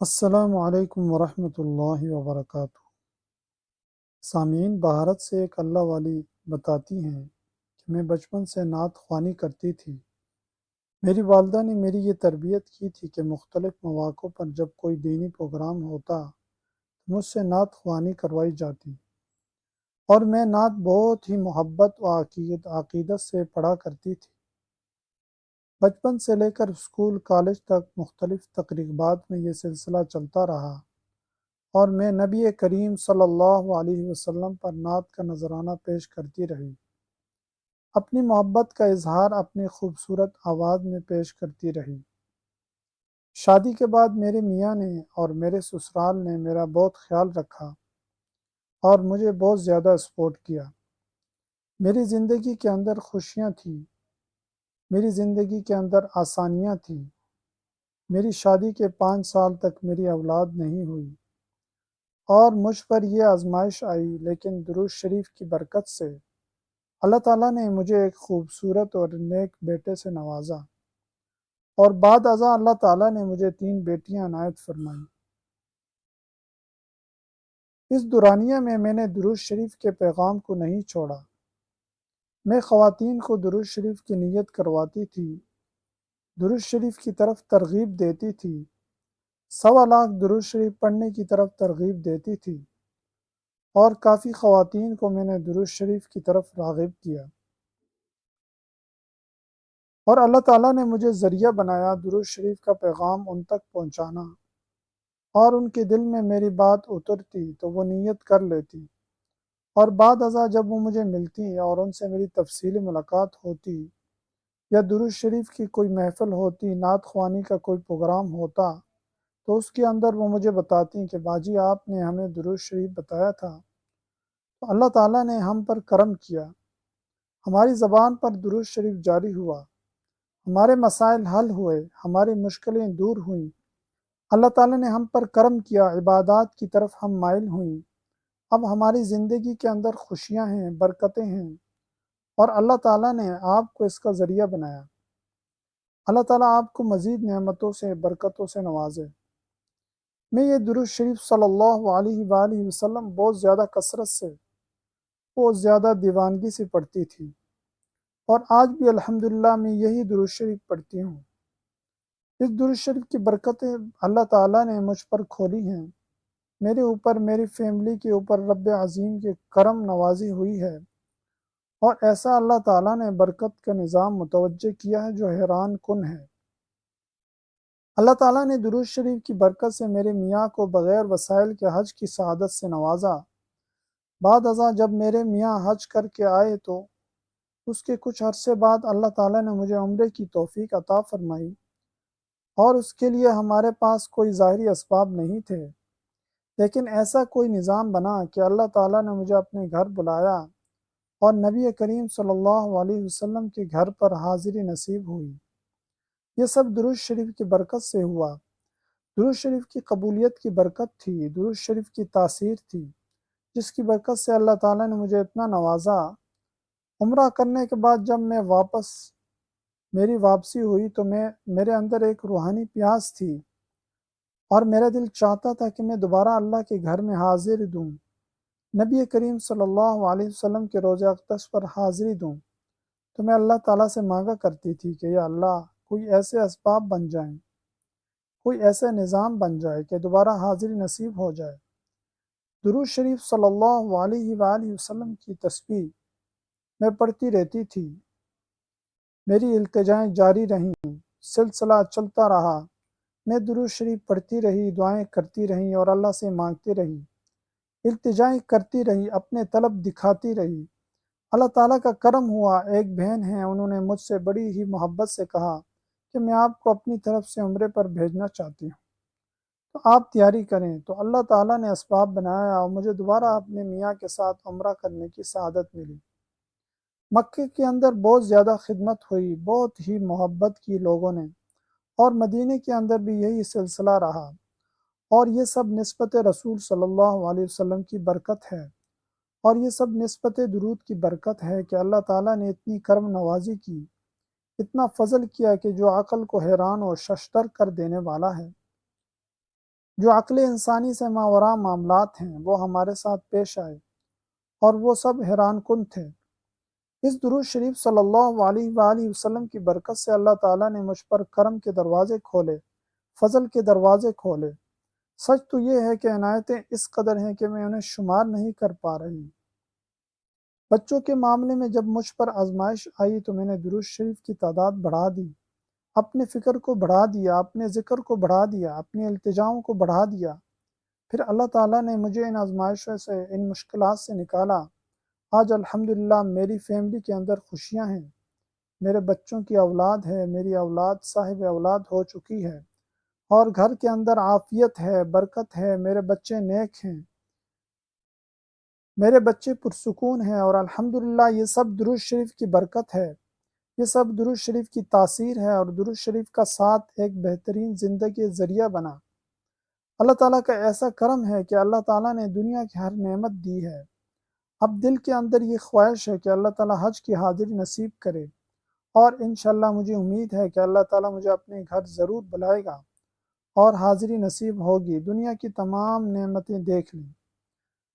السلام علیکم ورحمۃ اللہ وبرکاتہ۔ سامعین، بھارت سے ایک اللہ والی بتاتی ہیں کہ میں بچپن سے نعت خوانی کرتی تھی۔ میری والدہ نے میری یہ تربیت کی تھی کہ مختلف مواقع پر جب کوئی دینی پروگرام ہوتا تو مجھ سے نعت خوانی کروائی جاتی، اور میں نعت بہت ہی محبت و عقیدت سے پڑھا کرتی تھی۔ بچپن سے لے کر اسکول کالج تک مختلف تقریبات میں یہ سلسلہ چلتا رہا، اور میں نبی کریم صلی اللہ علیہ وسلم پر نعت کا نذرانہ پیش کرتی رہی، اپنی محبت کا اظہار اپنی خوبصورت آواز میں پیش کرتی رہی۔ شادی کے بعد میرے میاں نے اور میرے سسرال نے میرا بہت خیال رکھا اور مجھے بہت زیادہ سپورٹ کیا۔ میری زندگی کے اندر خوشیاں تھیں، میری زندگی کے اندر آسانیاں تھیں۔ میری شادی کے 5 سال تک میری اولاد نہیں ہوئی، اور مجھ پر یہ آزمائش آئی، لیکن درود شریف کی برکت سے اللہ تعالیٰ نے مجھے ایک خوبصورت اور نیک بیٹے سے نوازا، اور بعد ازاں اللہ تعالیٰ نے مجھے 3 بیٹیاں عنایت فرمائیں۔ اس دورانیہ میں نے درود شریف کے پیغام کو نہیں چھوڑا۔ میں خواتین کو درود شریف کی نیت کرواتی تھی، درود شریف کی طرف ترغیب دیتی تھی، 1.25 لاکھ درود شریف پڑھنے کی طرف ترغیب دیتی تھی، اور کافی خواتین کو میں نے درود شریف کی طرف راغب کیا، اور اللہ تعالیٰ نے مجھے ذریعہ بنایا درود شریف کا پیغام ان تک پہنچانا، اور ان کے دل میں میری بات اترتی تو وہ نیت کر لیتی، اور بعد ازاں جب وہ مجھے ملتی اور ان سے میری تفصیلی ملاقات ہوتی، یا درود شریف کی کوئی محفل ہوتی، نعت خوانی کا کوئی پروگرام ہوتا، تو اس کے اندر وہ مجھے بتاتی کہ باجی آپ نے ہمیں درود شریف بتایا تھا، تو اللہ تعالیٰ نے ہم پر کرم کیا، ہماری زبان پر درود شریف جاری ہوا، ہمارے مسائل حل ہوئے، ہماری مشکلیں دور ہوئیں، اللہ تعالیٰ نے ہم پر کرم کیا، عبادات کی طرف ہم مائل ہوئیں، اب ہماری زندگی کے اندر خوشیاں ہیں، برکتیں ہیں، اور اللہ تعالیٰ نے آپ کو اس کا ذریعہ بنایا۔ اللہ تعالیٰ آپ کو مزید نعمتوں سے، برکتوں سے نوازے۔ میں یہ درود شریف صلی اللہ علیہ وآلہ وسلم بہت زیادہ کثرت سے، بہت زیادہ دیوانگی سے پڑھتی تھی، اور آج بھی الحمدللہ میں یہی درود شریف پڑھتی ہوں۔ اس درود شریف کی برکتیں اللہ تعالیٰ نے مجھ پر کھولی ہیں، میرے اوپر، میری فیملی کے اوپر رب عظیم کے کرم نوازی ہوئی ہے، اور ایسا اللہ تعالیٰ نے برکت کا نظام متوجہ کیا ہے جو حیران کن ہے۔ اللہ تعالیٰ نے درود شریف کی برکت سے میرے میاں کو بغیر وسائل کے حج کی سعادت سے نوازا۔ بعد ازاں جب میرے میاں حج کر کے آئے تو اس کے کچھ عرصے بعد اللہ تعالیٰ نے مجھے عمرے کی توفیق عطا فرمائی، اور اس کے لیے ہمارے پاس کوئی ظاہری اسباب نہیں تھے، لیکن ایسا کوئی نظام بنا کہ اللہ تعالیٰ نے مجھے اپنے گھر بلایا، اور نبی کریم صلی اللہ علیہ وسلم کے گھر پر حاضری نصیب ہوئی۔ یہ سب درود شریف کی برکت سے ہوا۔ درود شریف کی قبولیت کی برکت تھی، درود شریف کی تاثیر تھی، جس کی برکت سے اللہ تعالیٰ نے مجھے اتنا نوازا۔ عمرہ کرنے کے بعد جب میں میری واپسی ہوئی تو میرے اندر ایک روحانی پیاس تھی، اور میرا دل چاہتا تھا کہ میں دوبارہ اللہ کے گھر میں حاضری دوں، نبی کریم صلی اللہ علیہ وسلم کے روضہ اقدس پر حاضری دوں۔ تو میں اللہ تعالیٰ سے مانگا کرتی تھی کہ یا اللہ، کوئی ایسے اسباب بن جائیں، کوئی ایسا نظام بن جائے کہ دوبارہ حاضری نصیب ہو جائے۔ درود شریف صلی اللہ علیہ وآلہ وسلم کی تسبیح میں پڑھتی رہتی تھی، میری التجائیں جاری رہیں، سلسلہ چلتا رہا، میں درود شریف پڑھتی رہی، دعائیں کرتی رہی، اور اللہ سے مانگتی رہی، التجائیں کرتی رہی، اپنے طلب دکھاتی رہی۔ اللہ تعالیٰ کا کرم ہوا، ایک بہن ہیں، انہوں نے مجھ سے بڑی ہی محبت سے کہا کہ میں آپ کو اپنی طرف سے عمرے پر بھیجنا چاہتی ہوں، تو آپ تیاری کریں۔ تو اللہ تعالیٰ نے اسباب بنایا، اور مجھے دوبارہ اپنے میاں کے ساتھ عمرہ کرنے کی سعادت ملی۔ مکے کے اندر بہت زیادہ خدمت ہوئی، بہت ہی محبت کی لوگوں نے، اور مدینے کے اندر بھی یہی سلسلہ رہا، اور یہ سب نسبت رسول صلی اللہ علیہ وسلم کی برکت ہے، اور یہ سب نسبت درود کی برکت ہے کہ اللہ تعالیٰ نے اتنی کرم نوازی کی، اتنا فضل کیا کہ جو عقل کو حیران و ششدر کر دینے والا ہے۔ جو عقل انسانی سے ماوراء معاملات ہیں وہ ہمارے ساتھ پیش آئے اور وہ سب حیران کن تھے۔ اس درود شریف صلی اللہ علیہ وآلہ وسلم کی برکت سے اللہ تعالیٰ نے مجھ پر کرم کے دروازے کھولے، فضل کے دروازے کھولے۔ سچ تو یہ ہے کہ عنایتیں اس قدر ہیں کہ میں انہیں شمار نہیں کر پا رہی۔ بچوں کے معاملے میں جب مجھ پر آزمائش آئی تو میں نے درود شریف کی تعداد بڑھا دی، اپنے فکر کو بڑھا دیا، اپنے ذکر کو بڑھا دیا، اپنی التجاؤں کو بڑھا دیا۔ پھر اللہ تعالیٰ نے مجھے ان آزمائشوں سے، ان مشکلات سے نکالا۔ آج الحمدللہ میری فیملی کے اندر خوشیاں ہیں، میرے بچوں کی اولاد ہے، میری اولاد صاحب اولاد ہو چکی ہے، اور گھر کے اندر عافیت ہے، برکت ہے، میرے بچے نیک ہیں، میرے بچے پرسکون ہیں، اور الحمدللہ یہ سب درود شریف کی برکت ہے، یہ سب درود شریف کی تاثیر ہے، اور درود شریف کا ساتھ ایک بہترین زندگی ذریعہ بنا۔ اللہ تعالیٰ کا ایسا کرم ہے کہ اللہ تعالیٰ نے دنیا کی ہر نعمت دی ہے۔ اب دل کے اندر یہ خواہش ہے کہ اللہ تعالیٰ حج کی حاضری نصیب کرے، اور انشاءاللہ مجھے امید ہے کہ اللہ تعالیٰ مجھے اپنے گھر ضرور بلائے گا اور حاضری نصیب ہوگی، دنیا کی تمام نعمتیں دیکھ لیں۔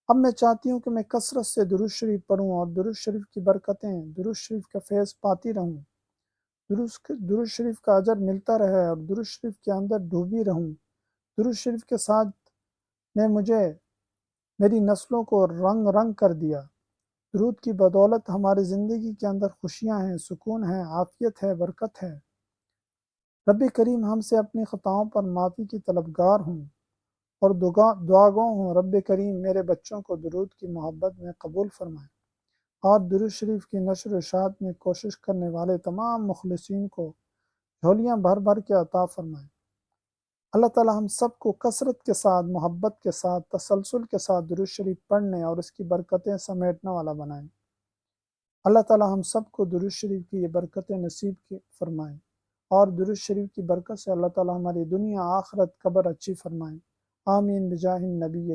اب میں چاہتی ہوں کہ میں کثرت سے درود شریف پڑھوں اور درود شریف کی برکتیں، درود شریف کا فیض پاتی رہوں، درود شریف کا اجر ملتا رہے، اور درود شریف کے اندر ڈوبی رہوں۔ درود شریف کے ساتھ نے مجھے، میری نسلوں کو رنگ رنگ کر دیا۔ درود کی بدولت ہماری زندگی کے اندر خوشیاں ہیں، سکون ہے، عافیت ہے، برکت ہے۔ رب کریم ہم سے اپنی خطاؤں پر معافی کی طلبگار ہوں، اور دعا گو ہوں رب کریم میرے بچوں کو درود کی محبت میں قبول فرمائے، اور درود شریف کی نشر و اشاعت میں کوشش کرنے والے تمام مخلصین کو جھولیاں بھر بھر کے عطا فرمائے۔ اللہ تعالی ہم سب کو کثرت کے ساتھ، محبت کے ساتھ، تسلسل کے ساتھ درود شریف پڑھنے اور اس کی برکتیں سمیٹنے والا بنائیں۔ اللہ تعالی ہم سب کو درود شریف کی یہ برکتیں نصیب فرمائیں، اور درود شریف کی برکت سے اللہ تعالی ہماری دنیا آخرت قبر اچھی فرمائیں۔ آمین بجاہ النبی